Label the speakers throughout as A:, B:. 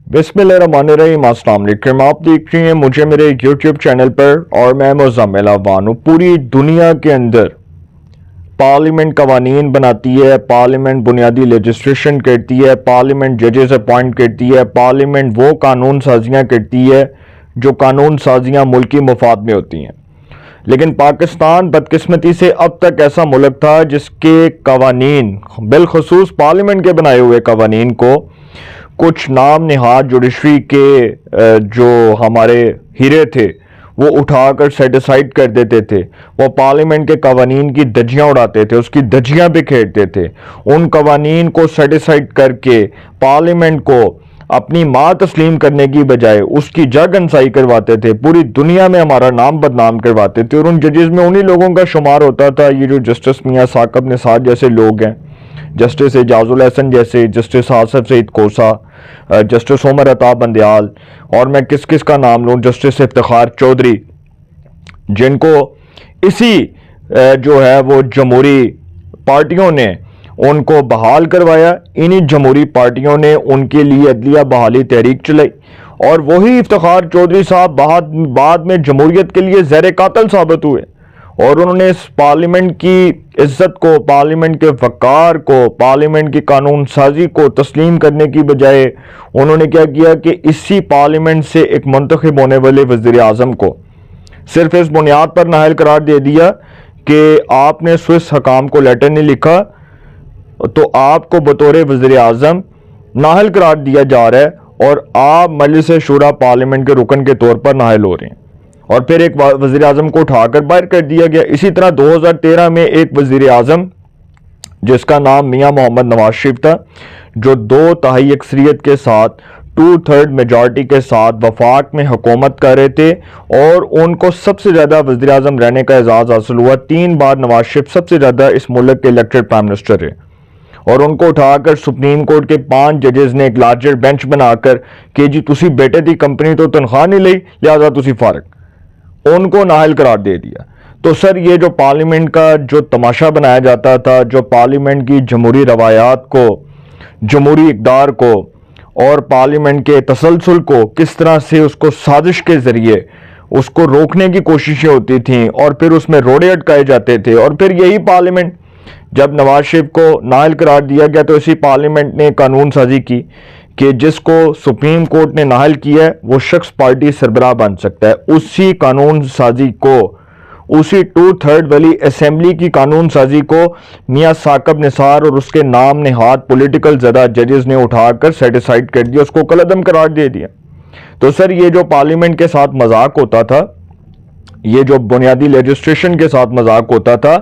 A: बिस्मिल्लाहिर्रहमानिर्रहीम, अस्सलाम वालेकुम। आप देख रहे हैं मुझे मेरे यूट्यूब चैनल पर और मैं मुज़म्मिल अवान हूँ। पूरी दुनिया के अंदर पार्लियामेंट कवानीन बनाती है, पार्लियामेंट बुनियादी लेजिस्लेशन करती है, पार्लियामेंट जजेस अपॉइंट करती है, पार्लियामेंट वो कानून साजियाँ करती है जो कानून साजियाँ मुल्की मफाद में होती हैं। लेकिन पाकिस्तान बदकिस्मती से अब तक ऐसा मुल्क था जिसके कवानीन, बिलखसूस पार्लियामेंट के बनाए हुए कवानीन को कुछ नाम नहाद जुडिशरी के जो हमारे हीरे थे वो उठाकर सेटिसाइड कर देते थे। वो पार्लियामेंट के कवानीन की धज्जियाँ उड़ाते थे, उसकी धज्जियाँ बिखेरते थे। उन कवानीन को सेटिसाइड करके पार्लियामेंट को अपनी माँ तस्लीम करने की बजाय उसकी जग अंसाई करवाते थे, पूरी दुनिया में हमारा नाम बदनाम करवाते थे। और उन जजेस में उन्हीं लोगों का शुमार होता था, ये जो जस्टिस मियाँ साकब निसार जैसे लोग हैं, जस्टिस एजाजुल हसन जैसे, जस्टिस आसफ सईद कोसा, जस्टिस उमर अता बंदयाल, और मैं किस किस का नाम लूँ, जस्टिस इफ्तिखार चौधरी, जिनको इसी जो है वो जमहूरी पार्टियों ने उनको बहाल करवाया। इन्हीं जमहूरी पार्टियों ने उनके लिए अदलिया बहाली तहरीक चलाई और वही इफ्तिखार चौधरी साहब बाद में जमहूरियत के लिए ज़हर कातिल साबित हुए। और उन्होंने इस पार्लियामेंट की इज्जत को, पार्लियामेंट के वक़ार को, पार्लियामेंट की कानून साजी को तस्लीम करने की बजाय उन्होंने क्या किया कि इसी पार्लियामेंट से एक मुंतखब होने वाले वज़ीर आज़म को सिर्फ इस बुनियाद पर नाअहल करार दे दिया कि आपने स्विस हकाम को लेटर नहीं लिखा तो आपको बतौर वज़ीर आज़म नाअहल करार दिया जा रहा है और आप मजलिस शूरा पार्लियामेंट के रुकन के तौर पर नाअहल हो रहे हैं। और फिर एक वज़ीर आज़म को उठाकर बाहर कर दिया गया। इसी तरह 2013 में एक वज़ीर आज़म जिसका नाम मियाँ मोहम्मद नवाज शरीफ था, जो 2/3 अक्सरियत के साथ 2/3 मेजॉरिटी के साथ वफाक में हुकूमत कर रहे थे और उनको सबसे ज़्यादा वज़ीर आज़म रहने का एजाज़ हासिल हुआ। 3 बार नवाज शरीफ सबसे ज़्यादा इस मुल्क के इलेक्टेड प्राइम मिनिस्टर रहे और उनको उठाकर सुप्रीम कोर्ट के 5 जजेस ने एक लार्जर बेंच बनाकर कि जी तुसी बेटे की कंपनी तो तनख्वाह नहीं ली, लिहाजा तुसी फारग, उनको नाअहल करार दे दिया। तो सर ये जो पार्लियामेंट का जो तमाशा बनाया जाता था, जो पार्लियामेंट की जमहूरी रवायात को, जमहूरी इक़दार को और पार्लियामेंट के तसलसल को किस तरह से उसको साजिश के ज़रिए उसको रोकने की कोशिशें होती थीं और फिर उसमें रोड़े अटकाए जाते थे। और फिर यही पार्लियामेंट जब नवाज शरीफ को नाअहल करार दिया गया तो इसी पार्लियामेंट ने कानून साजी की कि जिसको सुप्रीम कोर्ट ने नाअहल किया है वो शख्स पार्टी सरबराह बन सकता है। उसी कानून साजी को, उसी 2/3 वाली असेंबली की कानून साजी को मियाँ साकब निसार और उसके नाम नहाद पॉलिटिकल ज़दा जजेस ने उठाकर सेटिसाइड कर दिया, उसको कलअदम करार दे दिया। तो सर ये जो पार्लियामेंट के साथ मजाक होता था, ये जो बुनियादी लेजिस्लेशन के साथ मजाक होता था,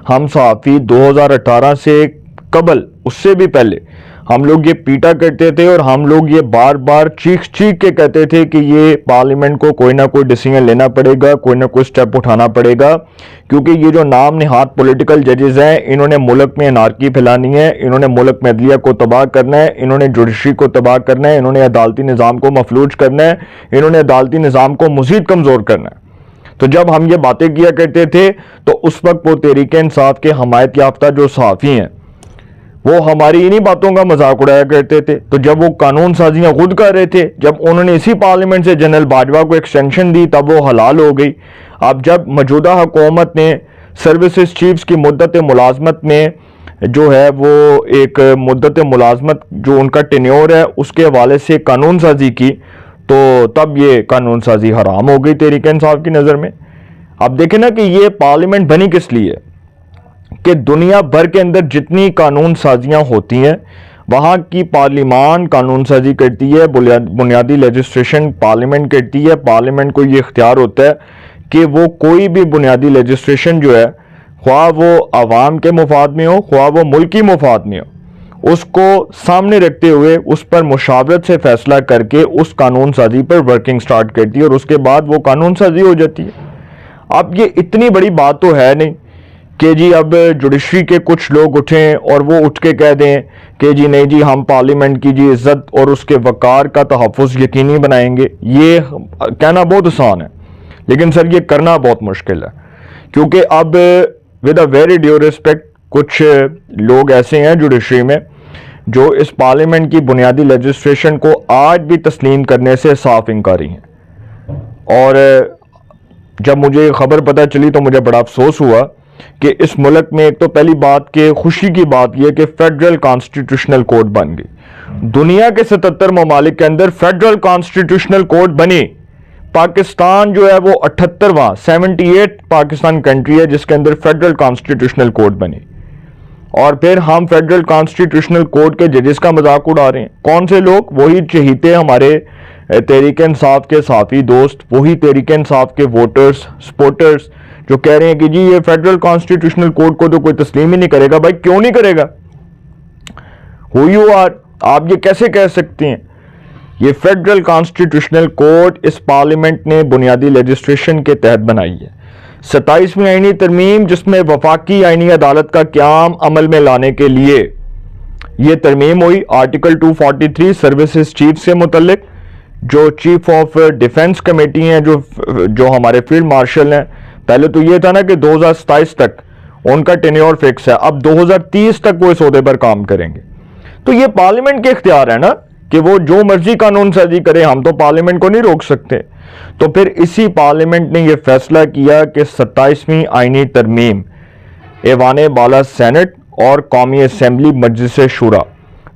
A: हम सहाफ़ी 2018 से कबल, उससे भी पहले हम लोग ये पीटा करते थे और हम लोग ये बार बार चीख के कहते थे कि ये पार्लियामेंट को कोई ना कोई डिसीजन लेना पड़ेगा, कोई ना कोई स्टेप उठाना पड़ेगा, क्योंकि ये जो नाम नहाद पॉलिटिकल जजेस हैं इन्होंने मुल्क में अनारकी फैलानी है, इन्होंने मुल्क में अदलिया को तबाह करना है, इन्होंने जुडिशरी को तबाह करना है, इन्होंने अदालती निज़ाम को मफलूज करना है, इन्होंने अदालती निज़ाम को मज़ीद कमज़ोर करना है। तो जब हम ये बातें किया करते थे तो उस वक्त वो तहरीक इंसाफ के हमायत याफ्ता जो सहाफ़ी हैं वो हमारी इन्हीं बातों का मजाक उड़ाया करते थे। तो जब वो कानून साजियाँ खुद कर रहे थे, जब उन्होंने इसी पार्लियामेंट से जनरल बाजवा को एक्सटेंशन दी तब वो हलाल हो गई। अब जब मौजूदा हुकूमत ने सर्विसेज चीफ्स की मुद्दत मुलाजमत में जो है वो एक मुद्दत मुलाजमत जो उनका टेन्योर है उसके हवाले से कानून साजी की, तो तब ये कानून साजी हराम हो गई तहरीक इंसाफ की नज़र में। अब देखें ना कि ये पार्लियामेंट बनी किस लिए कि दुनिया भर के अंदर जितनी कानून साजियाँ होती हैं वहाँ की पार्लियामान कानून साजी करती है, बुनियादी लेजिस्लेशन पार्लियामेंट करती है। पार्लियामेंट को ये इख्तियार होता है कि वो कोई भी बुनियादी लेजिस्लेशन जो है, ख्वाह वो आवाम के मुफाद में हो, ख्वाह वो मुल्की मुफाद में हो, उसको सामने रखते हुए उस पर मुशावरत से फैसला करके उस कानून साजी पर वर्किंग स्टार्ट करती है और उसके बाद वो कानून साजी हो जाती है। अब ये इतनी बड़ी बात तो है नहीं कि जी अब जुडिशरी के कुछ लोग उठें और वो उठ के कह दें कि जी नहीं जी हम पार्लियामेंट की जी इज्जत और उसके वक़ार का तहफ़्फ़ुज़ यकीनी बनाएंगे। ये कहना बहुत आसान है लेकिन सर ये करना बहुत मुश्किल है, क्योंकि अब with a very due respect कुछ लोग ऐसे हैं जुडिशरी में जो इस पार्लियामेंट की बुनियादी लेजिस्लेशन को आज भी तस्लीम करने से साफ इनकारी हैं। और जब मुझे खबर पता चली तो मुझे बड़ा अफसोस हुआ कि इस मुल्क में एक तो पहली बात कि खुशी की बात यह कि फेडरल कॉन्स्टिट्यूशनल कोड बन गई। दुनिया के 77 ममालिक के अंदर फेडरल कॉन्स्टिट्यूशनल कोड बनी। पाकिस्तान जो है वो 78वां 78 पाकिस्तान कंट्री है जिसके अंदर फेडरल कॉन्स्टिट्यूशनल कोड बनी। और फिर हम फेडरल कॉन्स्टिट्यूशनल कोड के जजेस का मजाक उड़ा रहे हैं। कौन से लोग? वही चहीते हमारे तहरीक इंसाफ के साथी दोस्त, वही तहरीक इंसाफ के वोटर्स सपोर्टर्स जो कह रहे हैं कि जी ये फेडरल कॉन्स्टिट्यूशनल कोड को तो कोई तस्लीम ही नहीं करेगा। भाई क्यों नहीं करेगा? Who are you? आप ये कैसे कह सकते हैं? ये फेडरल कॉन्स्टिट्यूशनल कोड इस पार्लियामेंट ने बुनियादी लेजिस्लेशन के तहत बनाई है। 27वीं आईनी तरमीम जिसमें वफाकी आईनी अदालत का क्याम अमल में लाने के लिए ये तरमीम हुई। आर्टिकल 243 सर्विसेज चीफ से मुतल्लिक जो चीफ ऑफ डिफेंस कमेटी हैं, जो हमारे फील्ड मार्शल हैं। पहले तो ये था ना कि 2027 तक उनका टेन्योर फिक्स है, अब 2030 तक वो इस ओहदे पर काम करेंगे। तो ये पार्लियामेंट के इख्तियार है ना कि वो जो मर्जी कानून साजी करे, हम तो पार्लियामेंट को नहीं रोक सकते। तो फिर इसी पार्लियामेंट ने यह फैसला किया कि 27वीं आईनी तरमीम ऐवान बाला सेनेट और कौमी असम्बली मजलिस शुरा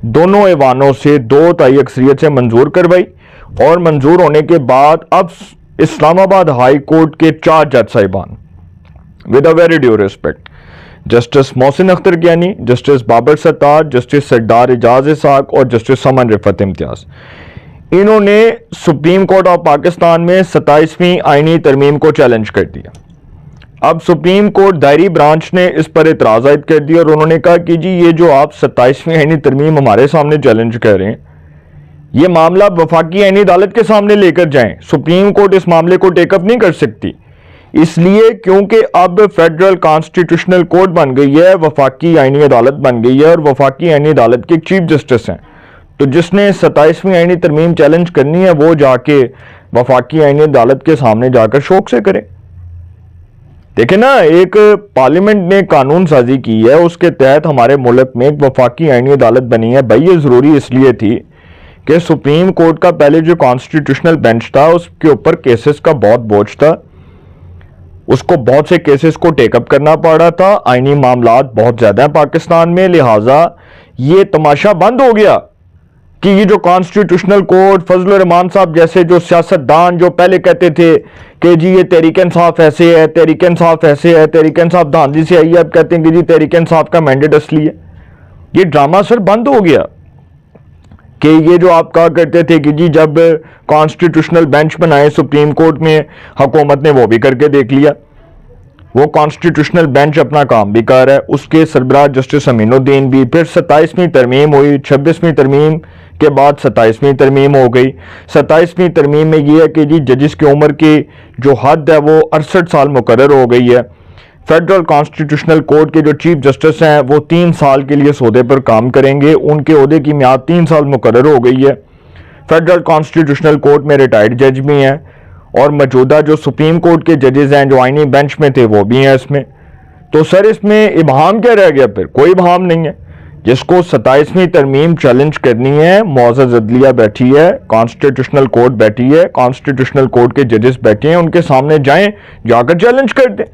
A: दोनों ऐवानों से 2/3 अक्सरियत से मंजूर करवाई। और मंजूर होने के बाद अब इस्लामाबाद हाई कोर्ट के 4 जज साहिबान, with a very due respect, justice Mohsin Akhtar Kayani, justice Babar Sattar, justice Sardar Ejaz Ishaq और जस्टिस समन रिफत इम्तियाज, इन्होंने सुप्रीम कोर्ट ऑफ पाकिस्तान में 27वीं आईनी तरमीम को चैलेंज कर दिया। अब सुप्रीम कोर्ट दायरी ब्रांच ने इस पर एतराज आयद कर दिया और उन्होंने कहा कि जी ये जो आप 27वीं आईनी तरमीम हमारे सामने चैलेंज कर रहे हैं, ये मामला वफाकी आईनी अदालत के सामने लेकर जाएं। सुप्रीम कोर्ट इस मामले को टेकअप नहीं कर सकती, इसलिए क्योंकि अब फेडरल कॉन्स्टिट्यूशनल कोर्ट बन गई है, वफाकी आईनी अदालत बन गई है और वफाकी आईनी अदालत के चीफ जस्टिस हैं। तो जिसने 27वीं आईनी तरमीम चैलेंज करनी है वो जाके वफाकी आईनी अदालत के सामने जाकर शौक से करे। देखे ना, एक पार्लियामेंट ने कानून साजी की है, उसके तहत हमारे मुल्क में एक वफाकी आईनी अदालत बनी है। भाई ये जरूरी इसलिए थी कि सुप्रीम कोर्ट का पहले जो कॉन्स्टिट्यूशनल बेंच था उसके ऊपर केसेस का बहुत बोझ था, उसको बहुत से केसेस को टेकअप करना पड़ रहा था। आईनी मामलात बहुत ज्यादा है पाकिस्तान में, लिहाजा ये तमाशा बंद हो गया कि ये जो कॉन्स्टिट्यूशनल कोर्ट, फजल रहमान साहब जैसे जो सियासतदान जो पहले कहते थे कि जी ये तहरीक इंसाफ ऐसे है, तहरीक इंसाफ ऐसे है, तहरीक इंसाफ धांधली से आई है, अब कहते हैं कि जी तहरीक इंसाफ का मैंडेट असली है। ये ड्रामा सर बंद हो गया कि ये जो आप कहा करते थे कि जी जब कॉन्स्टिट्यूशनल बेंच बनाए सुप्रीम कोर्ट में, हुकूमत ने वो भी करके देख लिया। वो कॉन्स्टिट्यूशनल बेंच अपना काम भी कर रहा है, उसके सरबराह जस्टिस अमीनुद्दीन भी। फिर 27वीं तरमीम हुई, 26वीं तरमीम के बाद 27वीं तरमीम हो गई। 27वीं तरमीम में यह है कि जी जजिस की उम्र की जो हद है वो 68 साल मुकर्रर हो गई है। फेडरल कॉन्स्टिट्यूशनल कोर्ट के जो चीफ जस्टिस हैं वो 3 साल के लिए इस ओहदे पर काम करेंगे, उनके ओहदे की मियाद 3 साल मुकर्रर हो गई है। फेडरल कॉन्स्टिट्यूशनल कोर्ट में रिटायर्ड जज भी हैं और मौजूदा जो सुप्रीम कोर्ट के जजेस हैं जो आईनी बेंच में थे वो भी हैं इसमें। तो सर इसमें इबहाम क्या रह गया? फिर कोई इबहाम नहीं है। जिसको 27वीं तरमीम चैलेंज करनी है, मुअज़्ज़ज़ अदलिया बैठी है, कॉन्स्टिट्यूशनल कोर्ट बैठी है, कॉन्स्टिट्यूशनल कोर्ट के जजेस बैठे हैं, उनके सामने जाएं, जाकर चैलेंज कर दें,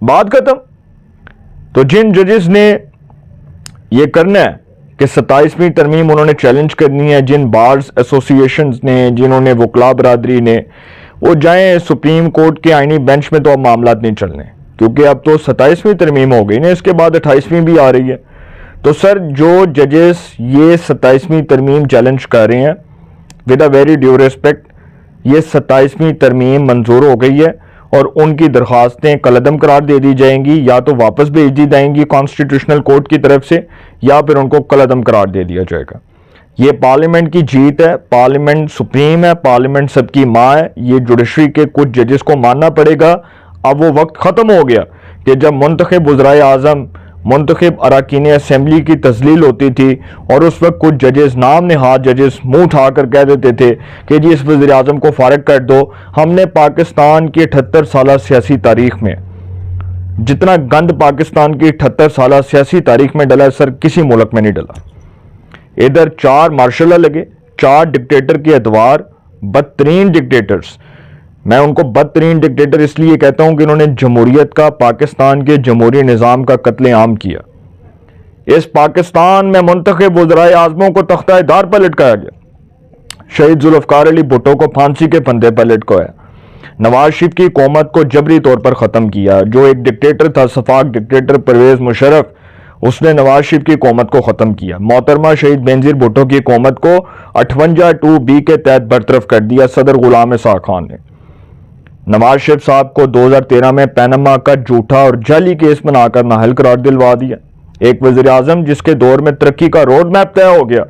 A: बात खत्म। तो जिन जजेस ने ये करना है कि 27वीं तरमीम उन्होंने चैलेंज करनी है, जिन बार्स एसोसिएशंस ने, जिन्होंने वकला बरादरी ने, वो जाएं सुप्रीम कोर्ट के आईनी बेंच में। तो अब मामला नहीं चलने, क्योंकि अब तो 27वीं तरमीम हो गई ना, इसके बाद 28वीं भी आ रही है। तो सर जो जजेस ये 27वीं तरमीम चैलेंज कर रहे हैं, with a very due respect, ये 27वीं तरमीम मंजूर हो गई है और उनकी दरख्वास्तें कलअदम करार दे दी जाएंगी, या तो वापस भेज दी जाएंगी कॉन्स्टिट्यूशनल कोर्ट की तरफ से, या फिर उनको कलअदम करार दे दिया जाएगा। ये पार्लियामेंट की जीत है, पार्लियामेंट सुप्रीम है, पार्लियामेंट सबकी माँ है। ये जुडिशरी के कुछ जजेस को मानना पड़ेगा। अब वो वक्त ख़त्म हो गया कि जब मुंतखब वज़राए आज़म, मुंतखब अरकान असम्बली की तस्लील होती थी और उस वक्त कुछ जजेस, नाम नहाद जजेस, मुंह उठाकर कह देते थे कि जी इस वज़ीर आज़म को फारिग कर दो। हमने पाकिस्तान की 78 साल सियासी तारीख में जितना गंद पाकिस्तान की 78 साल सियासी तारीख में डला, सर किसी मुल्क में नहीं डला। इधर 4 मार्शल लगे, 4 डिक्टेटर के अतवार, बदतरीन डिक्टेटर्स। मैं उनको बदतरीन डिक्टेटर इसलिए कहता हूं कि उन्होंने जमहूरियत का, पाकिस्तान के जमहूरी निज़ाम का कत्लेआम किया। इस पाकिस्तान में मुंतखब वज़राए आज़मों को तख्ता-ए-दार पर लटकाया गया। शहीद जुल्फ़िकार अली भुट्टो को फांसी के फंदे पर लटकाया। नवाज शरीफ की हुकूमत को जबरी तौर पर ख़त्म किया। जो एक डिक्टेटर था, सफाक डिक्टेटर परवेज़ मुशर्रफ, उसने नवाज शरीफ की हुकूमत को ख़त्म किया। मोहतरमा शहीद बेनज़ीर भुट्टो की हुकूमत को 58(2)B के तहत बरतरफ कर दिया सदर गुलाम इसाक़ खान ने। नवाज शरीफ साहब को 2013 में पैनामा का झूठा और जाली केस बनाकर नाअहल करार दिलवा दिया। एक वज़ीर आज़म जिसके दौर में तरक्की का रोड मैप तय हो गया,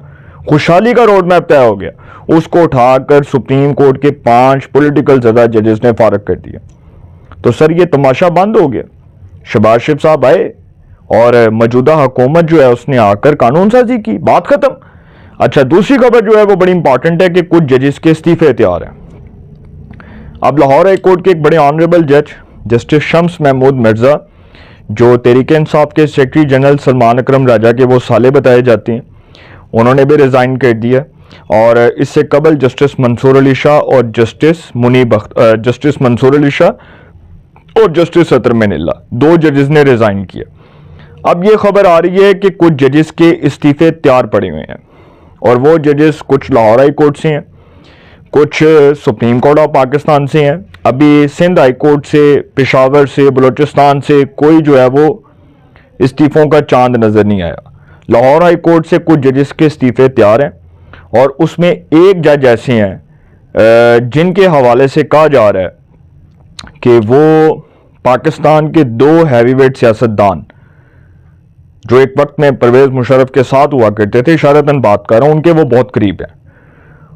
A: खुशहाली का रोड मैप तय हो गया, उसको उठाकर सुप्रीम कोर्ट के 5 पॉलिटिकल ज़दा जजेस ने फारग कर दिया। तो सर ये तमाशा बंद हो गया। शहबाज शरीफ साहब आए और मौजूदा हुकूमत जो है उसने आकर कानून साजी की, बात खत्म। अच्छा, दूसरी खबर जो है वो बड़ी इंपॉर्टेंट है कि कुछ जजेस के इस्तीफे तैयार हैं। अब लाहौर हाई कोर्ट के एक बड़े ऑनरेबल जज जस्टिस शम्स महमूद मिर्जा, जो तहरीक इंसाफ के सेक्रेटरी जनरल सलमान अकरम राजा के वो साले बताए जाते हैं, उन्होंने भी रिज़ाइन कर दिया। और इससे कबल जस्टिस मंसूर अली शाह और जस्टिस मंसूर अली शाह और जस्टिस अतर मिनिल्ला, 2 जजेस ने रिज़ाइन किया। अब ये खबर आ रही है कि कुछ जजेस के इस्तीफे तैयार पड़े हुए हैं और वो जजेस कुछ लाहौर हाई कोर्ट से हैं, कुछ सुप्रीम कोर्ट ऑफ पाकिस्तान से हैं। अभी सिंध हाई कोर्ट से, पेशावर से, बलूचिस्तान से कोई जो है वो इस्तीफ़ों का चांद नज़र नहीं आया। लाहौर हाई कोर्ट से कुछ जजेस के इस्तीफे तैयार हैं और उसमें एक जज ऐसे हैं जिनके हवाले से कहा जा रहा है कि वो पाकिस्तान के 2 हैवीवेट सियासतदान जो एक वक्त में परवेज़ मुशर्रफ के साथ हुआ करते थे, इशारतन बात कर रहा हूँ, उनके वो बहुत करीब हैं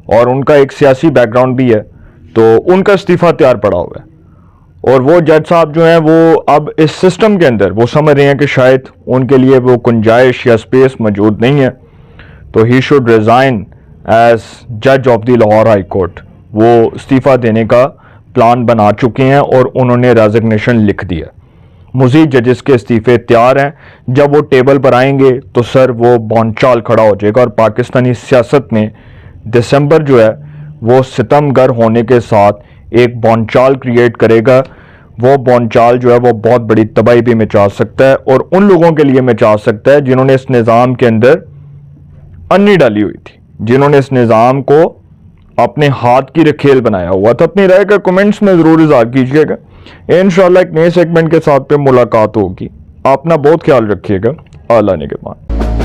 A: और उनका एक सियासी बैकग्राउंड भी है, तो उनका इस्तीफ़ा तैयार पड़ा हुआ है। और वो जज साहब जो हैं वो अब इस सिस्टम के अंदर वो समझ रहे हैं कि शायद उनके लिए वो गुंजाइश या स्पेस मौजूद नहीं है, तो ही शुड रिज़ाइन एज जज of the Lahore high court. वो इस्तीफ़ा देने का प्लान बना चुके हैं और उन्होंने रेजिग्नेशन लिख दिया। मज़ीद जजेस के इस्तीफ़े तैयार हैं। जब वो टेबल पर आएंगे तो सर वो बौनचाल खड़ा हो जाएगा और पाकिस्तानी सियासत में दिसंबर जो है वो सितमगर होने के साथ एक बौनचाल क्रिएट करेगा। वो बौनचाल जो है वो बहुत बड़ी तबाही भी मचा सकता है और उन लोगों के लिए मचा सकता है जिन्होंने इस निज़ाम के अंदर अन्नी डाली हुई थी, जिन्होंने इस निज़ाम को अपने हाथ की रखेल बनाया हुआ था। अपनी राय का कमेंट्स में ज़रूर इज़हार कीजिएगा। इंशाअल्लाह एक नए सेगमेंट के साथ पे मुलाकात होगी। अपना बहुत ख्याल रखिएगा। आला निगहबान।